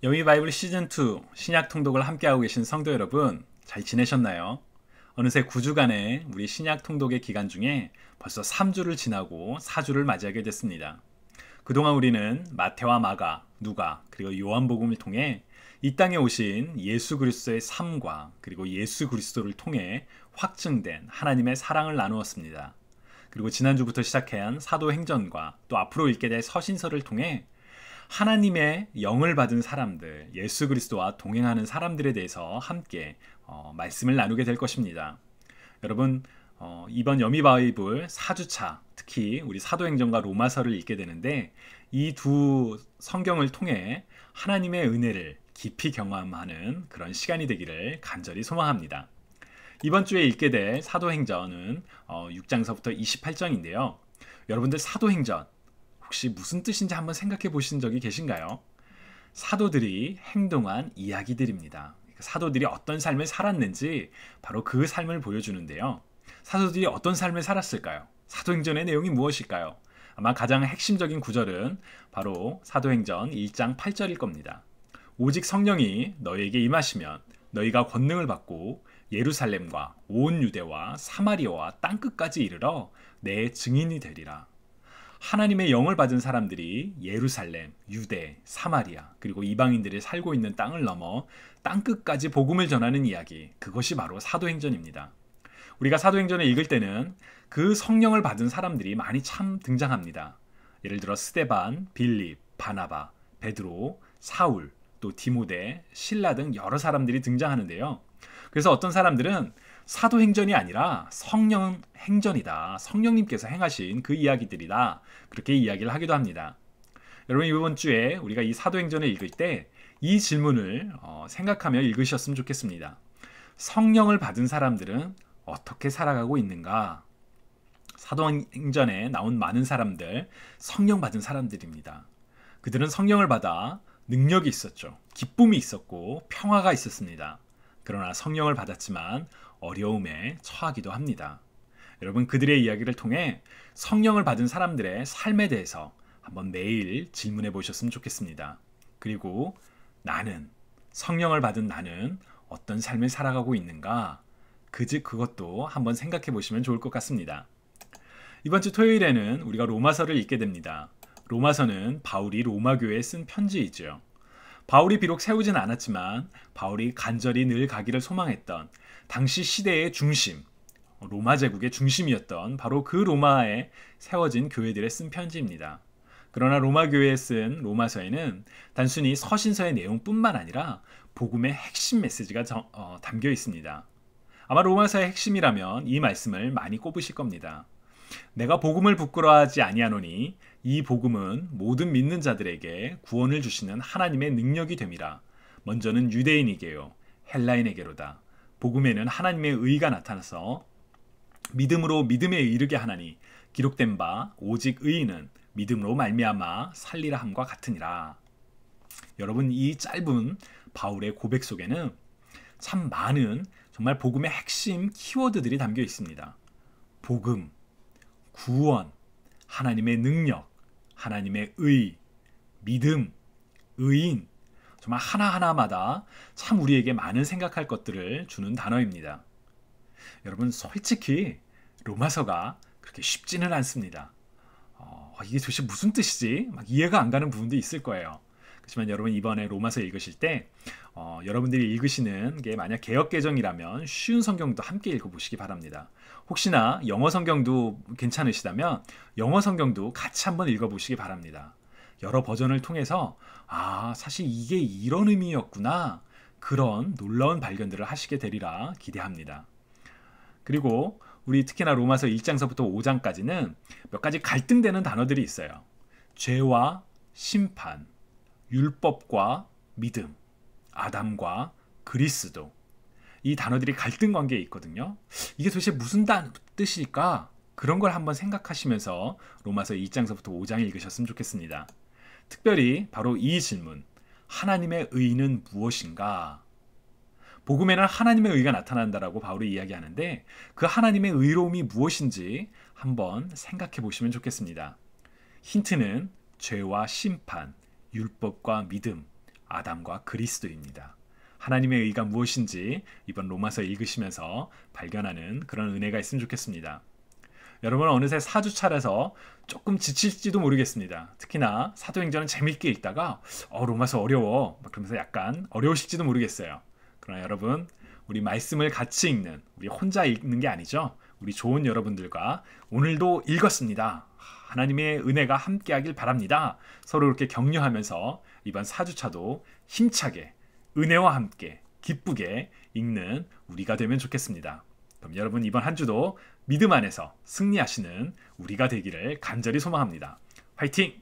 여미 바이블 시즌2 신약 통독을 함께하고 계신 성도 여러분, 잘 지내셨나요? 어느새 9주간의 우리 신약 통독의 기간 중에 벌써 3주를 지나고 4주를 맞이하게 됐습니다. 그동안 우리는 마태와 마가, 누가, 그리고 요한복음을 통해 이 땅에 오신 예수 그리스도의 삶과 그리고 예수 그리스도를 통해 확증된 하나님의 사랑을 나누었습니다. 그리고 지난주부터 시작한 사도행전과 또 앞으로 읽게 될 서신서를 통해 하나님의 영을 받은 사람들, 예수 그리스도와 동행하는 사람들에 대해서 함께 말씀을 나누게 될 것입니다. 여러분, 이번 여미 바이블 4주차, 특히 우리 사도행전과 로마서를 읽게 되는데 이 두 성경을 통해 하나님의 은혜를 깊이 경험하는 그런 시간이 되기를 간절히 소망합니다. 이번 주에 읽게 될 사도행전은 6장서부터 28장인데요. 여러분들 사도행전 혹시 무슨 뜻인지 한번 생각해 보신 적이 계신가요? 사도들이 행동한 이야기들입니다. 사도들이 어떤 삶을 살았는지 바로 그 삶을 보여주는데요. 사도들이 어떤 삶을 살았을까요? 사도행전의 내용이 무엇일까요? 아마 가장 핵심적인 구절은 바로 사도행전 1장 8절일 겁니다. 오직 성령이 너희에게 임하시면 너희가 권능을 받고 예루살렘과 온 유대와 사마리아와 땅끝까지 이르러 내 증인이 되리라. 하나님의 영을 받은 사람들이 예루살렘, 유대, 사마리아 그리고 이방인들이 살고 있는 땅을 넘어 땅끝까지 복음을 전하는 이야기, 그것이 바로 사도행전입니다. 우리가 사도행전을 읽을 때는 그 성령을 받은 사람들이 많이 참 등장합니다. 예를 들어 스데반, 빌립, 바나바, 베드로, 사울, 또 디모데, 실라 등 여러 사람들이 등장하는데요. 그래서 어떤 사람들은 사도행전이 아니라 성령 행전이다, 성령님께서 행하신 그 이야기들이다, 그렇게 이야기를 하기도 합니다. 여러분, 이번 주에 우리가 이 사도행전을 읽을 때 이 질문을 생각하며 읽으셨으면 좋겠습니다. 성령을 받은 사람들은 어떻게 살아가고 있는가? 사도행전에 나온 많은 사람들, 성령 받은 사람들입니다. 그들은 성령을 받아 능력이 있었죠. 기쁨이 있었고 평화가 있었습니다. 그러나 성령을 받았지만 어려움에 처하기도 합니다. 여러분, 그들의 이야기를 통해 성령을 받은 사람들의 삶에 대해서 한번 매일 질문해 보셨으면 좋겠습니다. 그리고 나는, 성령을 받은 나는 어떤 삶을 살아가고 있는가? 그것도 한번 생각해 보시면 좋을 것 같습니다. 이번 주 토요일에는 우리가 로마서를 읽게 됩니다. 로마서는 바울이 로마 교회에 쓴 편지이죠. 바울이 비록 세우진 않았지만 바울이 간절히 늘 가기를 소망했던 당시 시대의 중심, 로마 제국의 중심이었던 바로 그 로마에 세워진 교회들에 쓴 편지입니다. 그러나 로마 교회에 쓴 로마서에는 단순히 서신서의 내용뿐만 아니라 복음의 핵심 메시지가 담겨 있습니다. 아마 로마서의 핵심이라면 이 말씀을 많이 꼽으실 겁니다. 내가 복음을 부끄러워하지 아니하노니 이 복음은 모든 믿는 자들에게 구원을 주시는 하나님의 능력이 됨이라. 먼저는 유대인에게요 헬라인에게로다. 복음에는 하나님의 의가 나타나서 믿음으로 믿음에 이르게 하나니 기록된 바 오직 의인은 믿음으로 말미암아 살리라 함과 같으니라. 여러분, 이 짧은 바울의 고백 속에는 참 많은 정말 복음의 핵심 키워드들이 담겨 있습니다. 복음, 구원, 하나님의 능력, 하나님의 의, 믿음, 의인, 정말 하나하나마다 참 우리에게 많은 생각할 것들을 주는 단어입니다. 여러분, 솔직히 로마서가 그렇게 쉽지는 않습니다. 이게 도대체 무슨 뜻이지? 막 이해가 안 가는 부분도 있을 거예요. 그렇지만 여러분, 이번에 로마서 읽으실 때 여러분들이 읽으시는 게 만약 개역개정이라면 쉬운 성경도 함께 읽어보시기 바랍니다. 혹시나 영어 성경도 괜찮으시다면 영어 성경도 같이 한번 읽어보시기 바랍니다. 여러 버전을 통해서 사실 이게 이런 의미였구나, 그런 놀라운 발견들을 하시게 되리라 기대합니다. 그리고 우리 특히나 로마서 1장서부터 5장까지는 몇 가지 갈등되는 단어들이 있어요. 죄와 심판, 율법과 믿음, 아담과 그리스도, 이 단어들이 갈등 관계에 있거든요. 이게 도대체 무슨 뜻일까? 그런 걸 한번 생각하시면서 로마서 1장서부터 5장 읽으셨으면 좋겠습니다. 특별히 바로 이 질문, 하나님의 의는 무엇인가? 복음에는 하나님의 의가 나타난다라고 바울이 이야기하는데 그 하나님의 의로움이 무엇인지 한번 생각해 보시면 좋겠습니다. 힌트는 죄와 심판, 율법과 믿음, 아담과 그리스도입니다. 하나님의 의가 무엇인지 이번 로마서 읽으시면서 발견하는 그런 은혜가 있으면 좋겠습니다. 여러분은 어느새 4주차라서 조금 지칠지도 모르겠습니다. 특히나 사도행전은 재밌게 읽다가 로마서 어려워 그러면서 약간 어려우실지도 모르겠어요. 그러나 여러분, 우리 말씀을 같이 읽는, 우리 혼자 읽는 게 아니죠. 우리 좋은 여러분들과 오늘도 읽었습니다. 하나님의 은혜가 함께하길 바랍니다. 서로 그렇게 격려하면서 이번 4주차도 힘차게 은혜와 함께 기쁘게 읽는 우리가 되면 좋겠습니다. 그럼 여러분, 이번 한 주도 믿음 안에서 승리하시는 우리가 되기를 간절히 소망합니다. 화이팅!